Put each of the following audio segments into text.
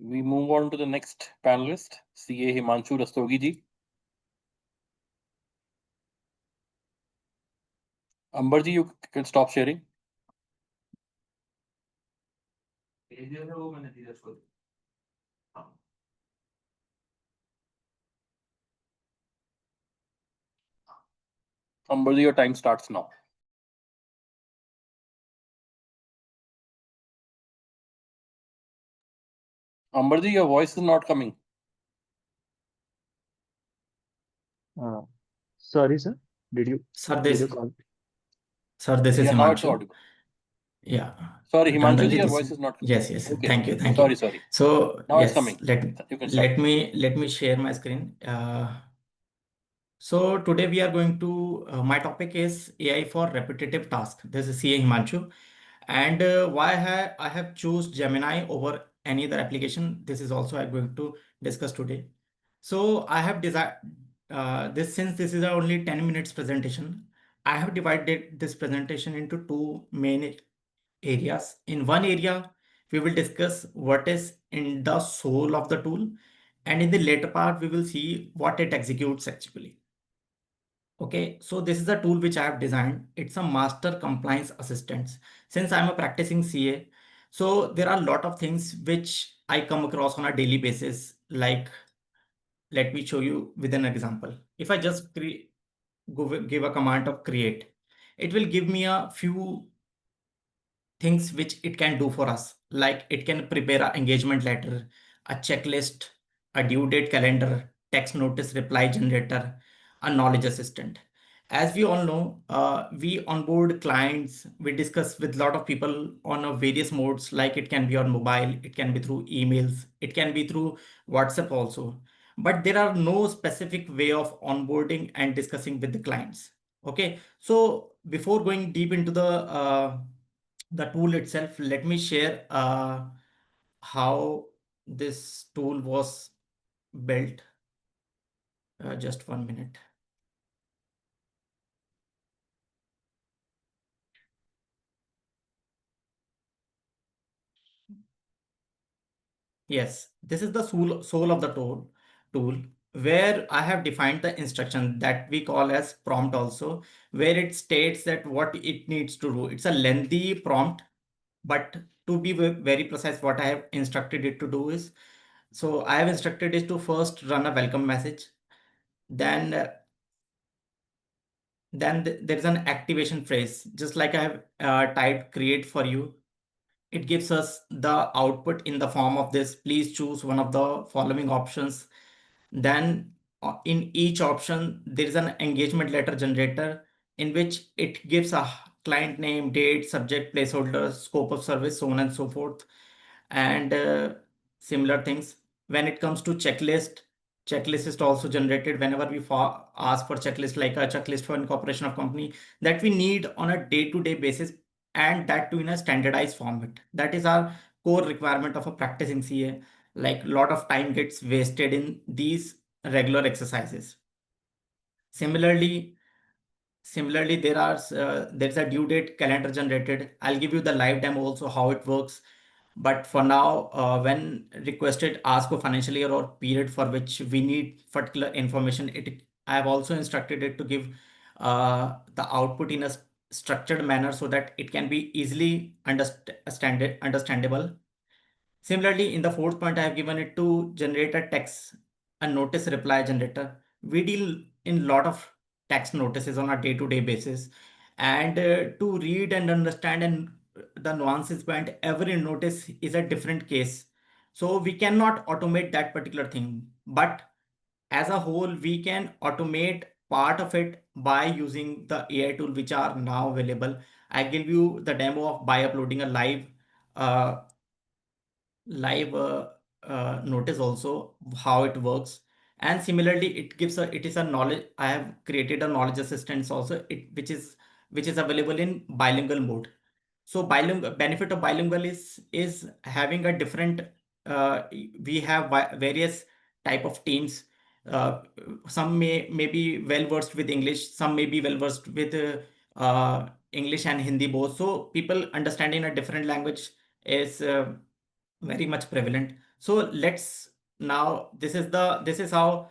We move on to the next panelist, CA Himanshu Rastogi ji. Amber ji, you can stop sharing. Amber ji, your time starts now. Amber ji, your voice is not coming. Uh, Sorry, sir. Did you Sir, did this you call? this is Yeah, now it's Himanshu. audible. Yeah. Sorry, Himanshu ji, Tandanji, your this voice is not coming. yes. Okay. Thank you. Sorry. So Now it's yes, coming. let You can start. let me share my screen. So today we are going to my topic is AI for repetitive tasks. This is CA Himanshu, and why I have choose Gemini over any other application. This is also I'm going to discuss today. So I have designed this since this is a only 10 minutes presentation. I have divided this presentation into two main areas. In one area, we will discuss what is in the soul of the tool, and in the later part, we will see what it executes actually. Okay, so this is a tool which I have designed. It's a master compliance assistant. Since I'm a practicing CA, so there are a lot of things which I come across on a daily basis. Like, let me show you with an example. If I just give a command of create, it will give me a few things which it can do for us. Like it can prepare an engagement letter, a checklist, a due date calendar, text notice reply generator, a knowledge assistant. As we all know, we onboard clients, we discuss with a lot of people on a various modes, like it can be on mobile, it can be through emails, it can be through WhatsApp also. But there are no specific way of onboarding and discussing with the clients. Okay, so before going deep into the tool itself, let me share how this tool was built. Just 1 minute. Yes, this is the soul of the tool where I have defined the instruction that we call as prompt also, where it states that what it needs to do. It's a lengthy prompt, but to be very precise, what I have instructed it to do is, so I have instructed it to first run a welcome message, then there is an activation phrase, just like I have typed create for you. It gives us the output in the form of this. Please choose one of the following options. Then in each option, there is an engagement letter generator in which it gives a client name, date, subject, placeholder, scope of service, so on and so forth, and similar things. When it comes to checklist is also generated whenever we ask for checklist, like a checklist for incorporation of company that we need on a day-to-day basis, and that too in a standardized format. That is our core requirement of a practicing CA. Like a lot of time gets wasted in these regular exercises. Similarly, there's a due date calendar generated. I'll give you the live demo also how it works. But for now, when requested ask for financial year or period for which we need particular information, I have also instructed it to give the output in a structured manner so that it can be easily understandable. Similarly, in the fourth point, I have given it to generate a text, a notice reply generator. We deal in lot of text notices on a day-to-day basis, and to read and understand and the nuances behind every notice is a different case. So we cannot automate that particular thing, but as a whole, we can automate part of it by using the AI tool which are now available. I give you the demo of by uploading a uh, live notice also how it works. And similarly, it is a knowledge. I have created a knowledge assistance also, which is available in bilingual mode. So bilingual benefit of bilingual is having a different we have various type of teams. uh, some may be well versed with English, some may be well versed with English and Hindi both, so people understanding a different language is very much prevalent. So let's now this is how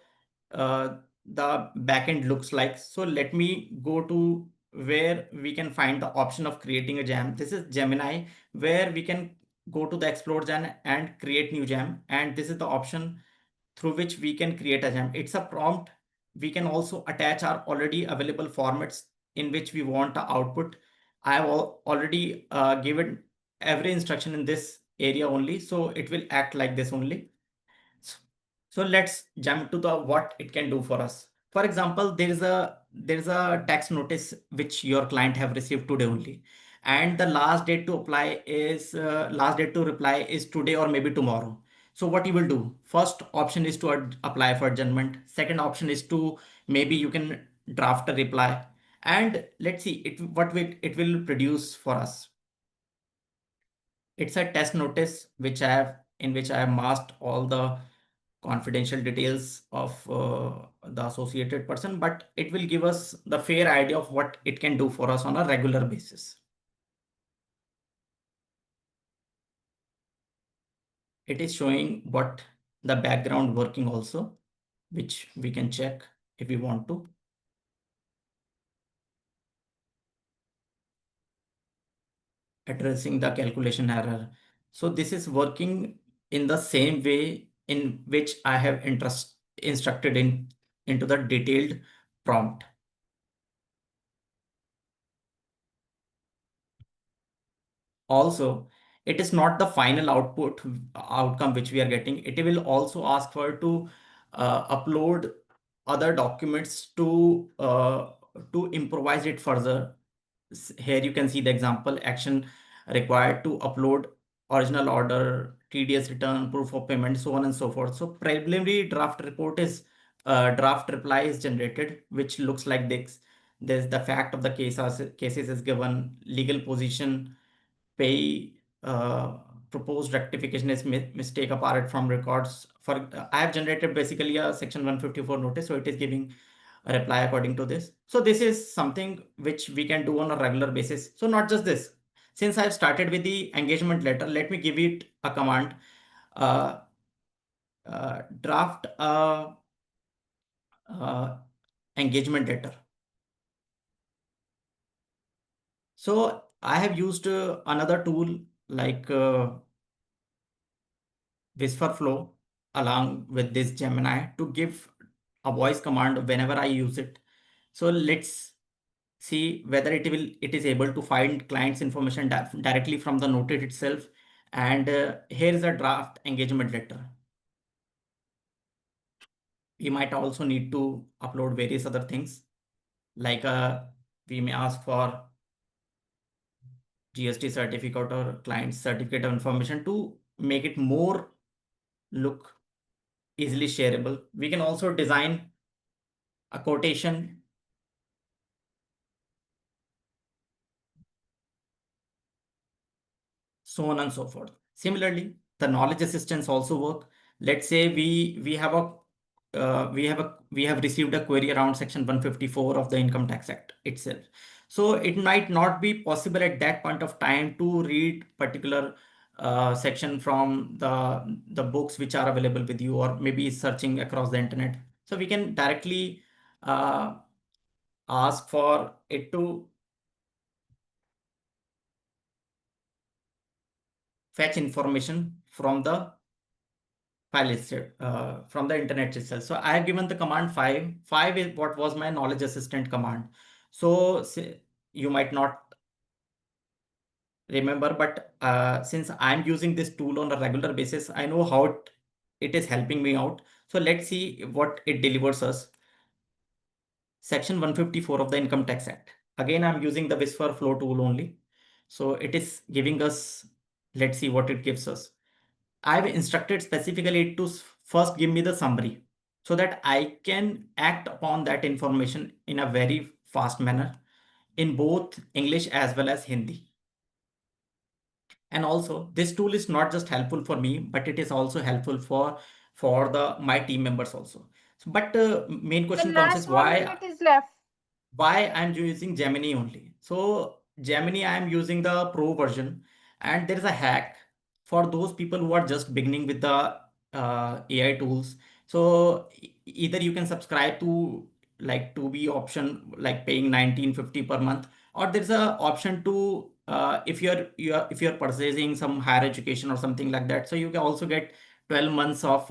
uh, the backend looks like. So let me go to where we can find the option of creating a jam. This is Gemini, where we can go to the explore jam and create new jam, and this is the option through which we can create a jam. It's a prompt. We can also attach our already available formats in which we want the output. I have already given every instruction in this area only, so it will act like this only. So let's jump to the what it can do for us. For example, there is a tax notice which your client have received today only, and the last date to reply is today or maybe tomorrow. So what you will do? First option is to apply for adjournment. Second option is to maybe you can draft a reply, and let's see it will produce for us. It's a test notice in which I have masked all the confidential details of the associated person, but it will give us the fair idea of what it can do for us on a regular basis. It is showing what the background working also, which we can check if we want to. Addressing the calculation error. So this is working in the same way in which I have instructed into the detailed prompt. Also, it is not the final outcome which we are getting. It will also ask for to upload other documents to improvise it further. Here you can see the example action required to upload original order, TDS return, proof of payment, so on and so forth. So preliminary draft reply is generated, which looks like this. There's the fact of the cases is given, legal position, pay, proposed rectification is mistake apart from records. For I have generated basically a section 154 notice, so it is giving a reply according to this. So this is something which we can do on a regular basis. So not just this. Since I've started with the engagement letter, let me give it a command. Uh, Draft a uh, engagement letter. So I have used another tool like Whisper Flow along with this Gemini to give a voice command whenever I use it. So let's see whether it is able to find client's information directly from the noted itself. And here is a draft engagement letter. We might also need to upload various other things like we may ask for GST certificate or client certificate of information to make it more look easily shareable. We can also design a quotation, so on and so forth. Similarly, the knowledge assistance also work. Let's say we have received a query around section 154 of the Income Tax Act itself. So it might not be possible at that point of time to read particular section from the books which are available with you, or maybe searching across the internet. So we can directly uh, ask for it to fetch information from the file itself, from the internet itself. So I have given the command 5. 5 is what was my knowledge assistant command. So you might not remember, but since I'm using this tool on a regular basis, I know how it is helping me out. So let's see what it delivers us. Section 154 of the Income Tax Act. Again, I'm using the Whisper Flow tool only. So it is giving us, let's see what it gives us. I've instructed specifically to first give me the summary so that I can act upon that information in a very fast manner in both English as well as Hindi. And also, this tool is not just helpful for me, but it is also helpful for the my team members also. So, but main The question comes last is 1 minute is left. why I'm using Gemini only. So Gemini, I'm using the pro version, and there is a hack for those people who are just beginning with the AI tools. So either you can subscribe to like 2B option, like paying 1950 per month, or there's a option to if you're purchasing some higher education or something like that, so you can also get 12 months of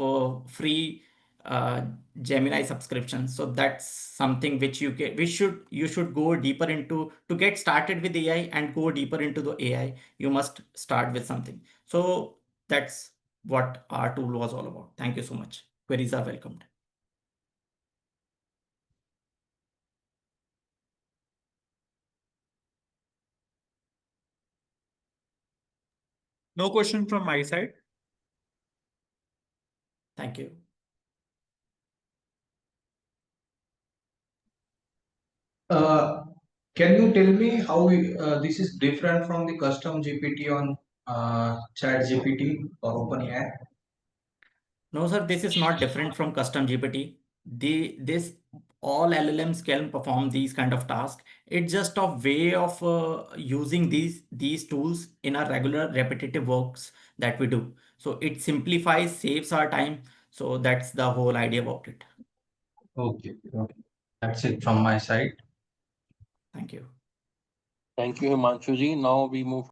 free uh, Gemini subscription. So that's something which you should go deeper into. To get started with AI and go deeper into the AI, you must start with something. So that's what our tool was all about. Thank you so much. Queries are welcomed. No question from my side. Thank you. Uh, can you tell me how this is different from the custom GPT on Chat GPT or OpenAI? No, sir, this is not different from custom GPT. This all LLMs can perform these kind of tasks. It's just a way of using these tools in our regular repetitive works that we do. So it simplifies, saves our time. So that's the whole idea about it. Okay, okay. That's it from my side. Thank you. Thank you, Himanshu ji. Now we move